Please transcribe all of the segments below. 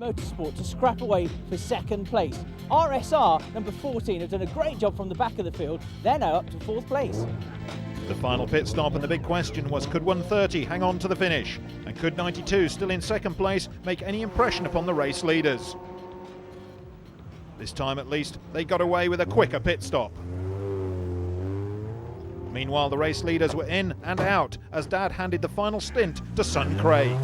Motorsport to scrap away for second place. RSR, number 14, have done a great job from the back of the field. They're now up to 4th place. The final pit stop and the big question was, could 130 hang on to the finish? And could 92, still in second place, make any impression upon the race leaders? This time at least, they got away with a quicker pit stop. Meanwhile, the race leaders were in and out as Dad handed the final stint to son Craig.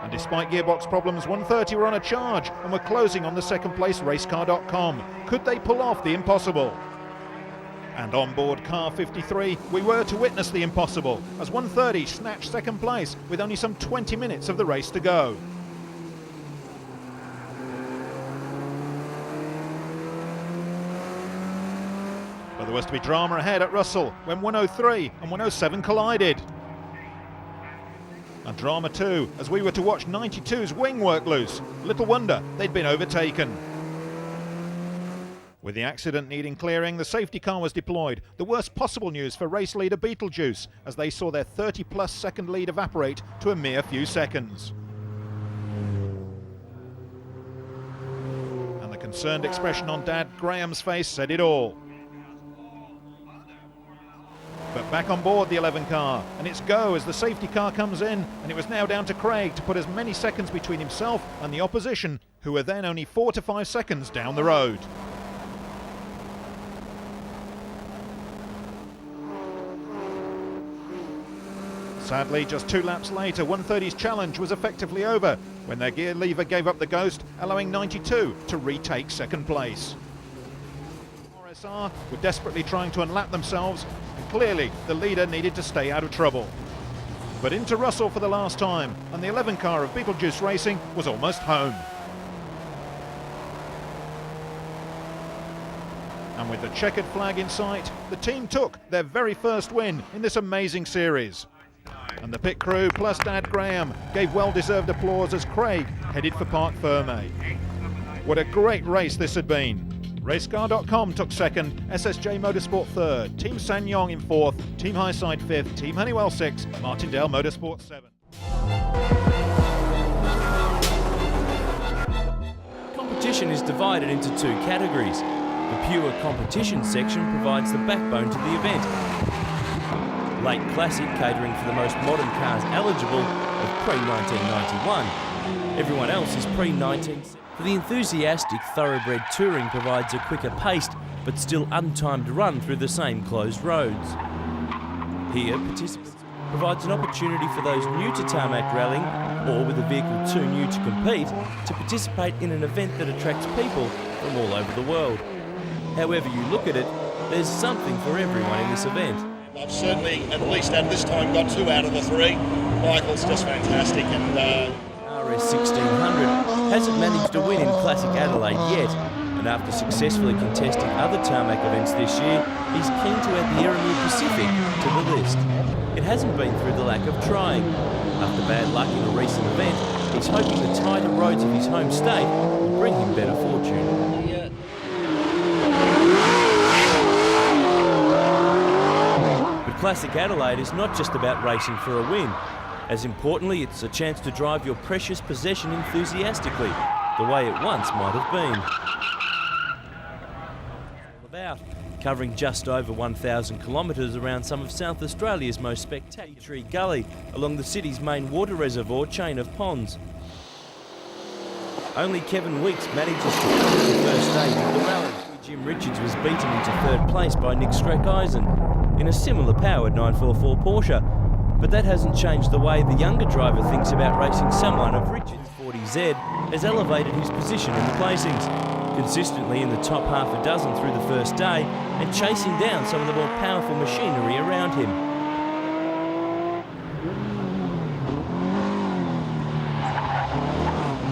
And despite gearbox problems, 130 were on a charge and were closing on the second place Racecar.com. Could they pull off the impossible? And on board car 53, we were to witness the impossible as 130 snatched second place with only some 20 minutes of the race to go. But there was to be drama ahead at Russell when 103 and 107 collided. And drama too, as we were to watch 92's wing work loose. Little wonder they'd been overtaken. With the accident needing clearing, the safety car was deployed. The worst possible news for race leader Beetlejuice, as they saw their 30-plus second lead evaporate to a mere few seconds. And the concerned expression on Dad Graham's face said it all. But back on board the 11 car, and it's go as the safety car comes in, and it was now down to Craig to put as many seconds between himself and the opposition, who were then only 4 to 5 seconds down the road. Sadly, just 2 laps later, 130's challenge was effectively over when their gear lever gave up the ghost, allowing 92 to retake second place. RSR were desperately trying to unlap themselves, and clearly the leader needed to stay out of trouble. But into Russell for the last time, and the 11 car of Beetlejuice Racing was almost home. And with the checkered flag in sight, the team took their very first win in this amazing series. And the pit crew plus Dad Graham gave well-deserved applause as Craig headed for Parc Fermé. What a great race this had been. Racecar.com took second, SSJ Motorsport third, Team Sanyong in fourth, Team Highside fifth, Team Honeywell sixth, Martindale Motorsport seventh. Competition is divided into 2 categories. The pure competition section provides the backbone to the event. Late Classic, catering for the most modern cars eligible of pre-1991. Everyone else is pre-19. For the enthusiastic, thoroughbred touring provides a quicker paced but still untimed run through the same closed roads. Here, participants provides an opportunity for those new to tarmac rallying or with a vehicle too new to compete to participate in an event that attracts people from all over the world. However you look at it, there's something for everyone in this event. I've certainly, at least at this time, got 2 out of the 3. Michael's just fantastic, and RS 1600 hasn't managed to win in Classic Adelaide yet, and after successfully contesting other tarmac events this year, he's keen to add the Eremil Pacific to the list. It hasn't been through the lack of trying. After bad luck in a recent event, he's hoping the tighter roads of his home state will bring him better fortune. Classic Adelaide is not just about racing for a win. As importantly, it's a chance to drive your precious possession enthusiastically, the way it once might have been. About covering just over 1,000 kilometres around some of South Australia's most spectacular Tree Gully, along the city's main water reservoir chain of ponds. Only Kevin Weeks manages to cover the first stage of the rally. Jim Richards was beaten into 3rd place by Nick Streck-Eisen in a similar powered 944 Porsche, but that hasn't changed the way the younger driver thinks about racing someone of Richards' 40Z has elevated his position in the placings, consistently in the top half a dozen through the first day and chasing down some of the more powerful machinery around him.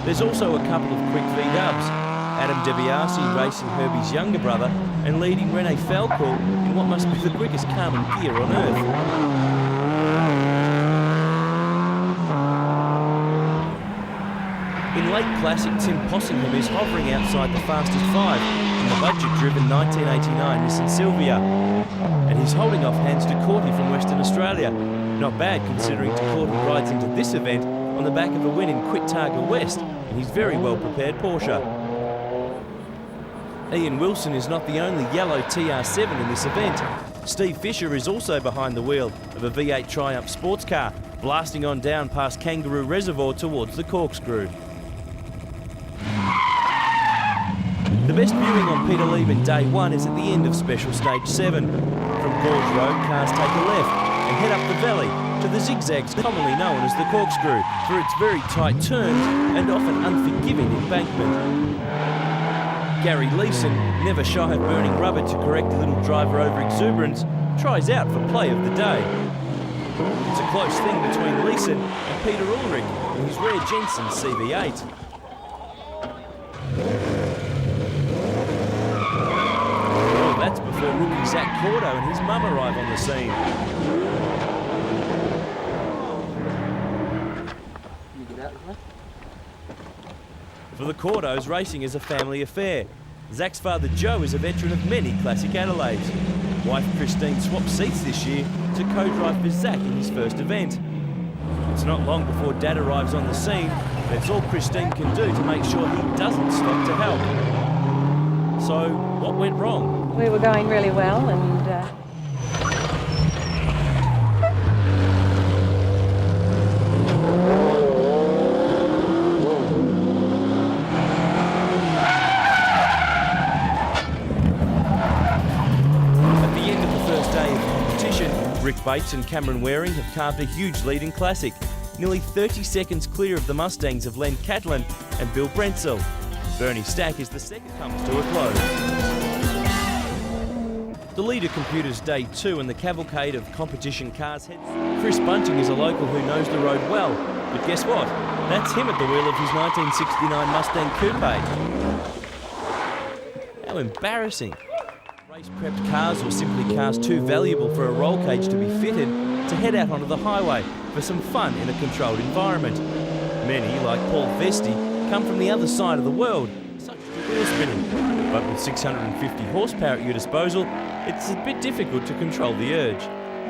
There's also a couple of quick V-dubs. Adam DeBiase racing Herbie's younger brother and leading René Falcourt in what must be the quickest Carmen gear on earth. In late Classic, Tim Possingham is hovering outside the fastest 5 in the budget-driven 1989 Nissan Silvia, and he's holding off hands to Corty from Western Australia. Not bad considering Corty rides into this event on the back of a win in Quit Targa West in his very well-prepared Porsche. Ian Wilson is not the only yellow TR7 in this event. Steve Fisher is also behind the wheel of a V8 Triumph sports car, blasting on down past Kangaroo Reservoir towards the Corkscrew. The best viewing on Peter Lieben Day 1 is at the end of Special Stage 7. From Gorge Road, cars take a left and head up the valley to the zigzags commonly known as the Corkscrew for its very tight turns and often unforgiving embankment. Gary Leeson, never shy of burning rubber to correct a little driver over exuberance, tries out for play of the day. It's a close thing between Leeson and Peter Ulrich in his rare Jensen CV8. Well, that's before rookie Zach Cordo and his mum arrive on the scene. For the Cordos, racing is a family affair. Zach's father Joe is a veteran of many classic Adelaides. Wife Christine swapped seats this year to co-drive for Zach in his first event. It's not long before Dad arrives on the scene, and it's all Christine can do to make sure he doesn't stop to help. So, what went wrong? We were going really well, and Rick Bates and Cameron Waring have carved a huge lead in Classic, nearly 30 seconds clear of the Mustangs of Len Catlin and Bill Brentzel. Bernie Stack is the second comes to a close. The leader computers Day 2 and the cavalcade of competition cars heads. Chris Bunting is a local who knows the road well, but guess what? That's him at the wheel of his 1969 Mustang Coupe. How embarrassing. Race-prepped cars or simply cars too valuable for a roll cage to be fitted to head out onto the highway for some fun in a controlled environment. Many, like Paul Vesti, come from the other side of the world, such as wheel spinning. But with 650 horsepower at your disposal, it's a bit difficult to control the urge.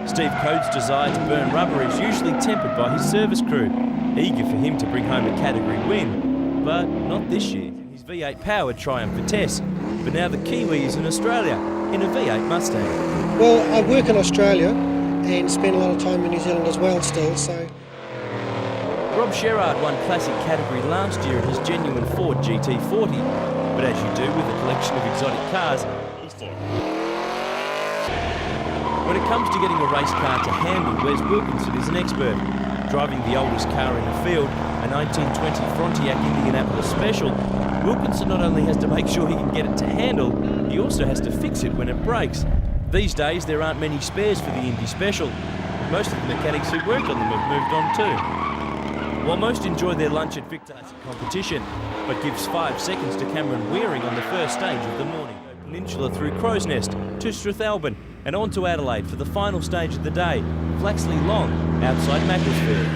Steve Coates' desire to burn rubber is usually tempered by his service crew, eager for him to bring home a category win. But not this year. His V8 powered Triumph Vitesse, but now the Kiwi is in Australia in a V8 Mustang. Well, I work in Australia and spend a lot of time in New Zealand as well still, so... Rob Sherrard won Classic category last year in his genuine Ford GT40, but as you do with a collection of exotic cars, when it comes to getting a race car to handle, Wes Wilkinson is an expert. Driving the oldest car in the field, a 1920 Frontiac Indianapolis Special, Wilkinson not only has to make sure he can get it to handle, he also has to fix it when it breaks. These days there aren't many spares for the Indy Special. Most of the mechanics who worked on them have moved on too. While most enjoy their lunch at Victor's competition, but gives 5 seconds to Cameron Wearing on the first stage of the morning. Peninsula through Crow's Nest to Strathalbyn and on to Adelaide for the final stage of the day, Flaxley Long outside Macclesfield.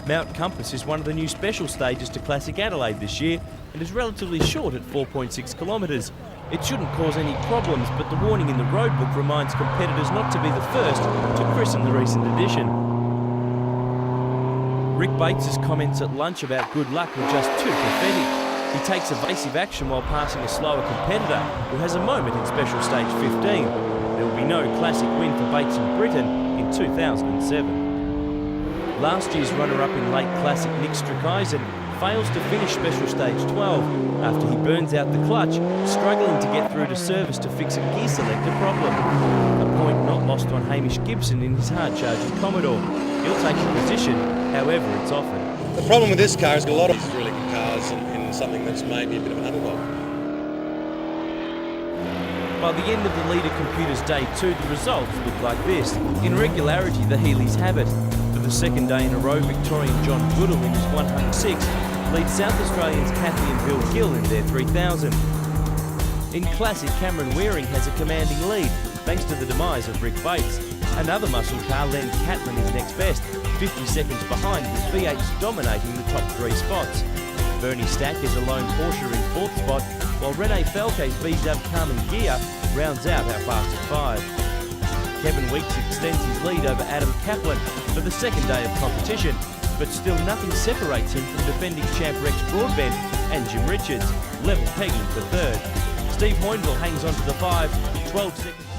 Mount Compass is one of the new special stages to Classic Adelaide this year and is relatively short at 4.6 kilometres. It shouldn't cause any problems, but the warning in the roadbook reminds competitors not to be the first to christen the recent edition. Rick Bates' comments at lunch about good luck were just too pathetic. He takes evasive action while passing a slower competitor who has a moment in Special Stage 15. There will be no Classic win for Bates in Britain in 2007. Last year's runner-up in late Classic Nick Strikeisen fails to finish Special Stage 12 after he burns out the clutch, struggling to get through to service to fix a gear selector problem. A point not lost on Hamish Gibson in his hard-charging Commodore. He'll take a position, however it's offered. The problem with this car is a lot of these really good cars in something that's maybe a bit of an underdog. By the end of the leader computer's Day 2, the results look like this. In regularity, the Healey's have it. For the second day in a row, Victorian John Goodall in his 106 leads South Australians Kathy and Bill Gill in their 3000. In Classic, Cameron Wearing has a commanding lead, thanks to the demise of Rick Bates. Another muscle car, Len Catlin, is next best, 50 seconds behind, with V8s dominating the top 3 spots. Bernie Stack is a lone Porsche in 4th spot, while Rene Falke's V-dub Carmen Gear rounds out our fastest 5. Kevin Weeks extends his lead over Adam Kaplan for the second day of competition, but still nothing separates him from defending champ Rex Broadbent and Jim Richards, level pegging for third. Steve Hoynville hangs on to the 5, 12 seconds.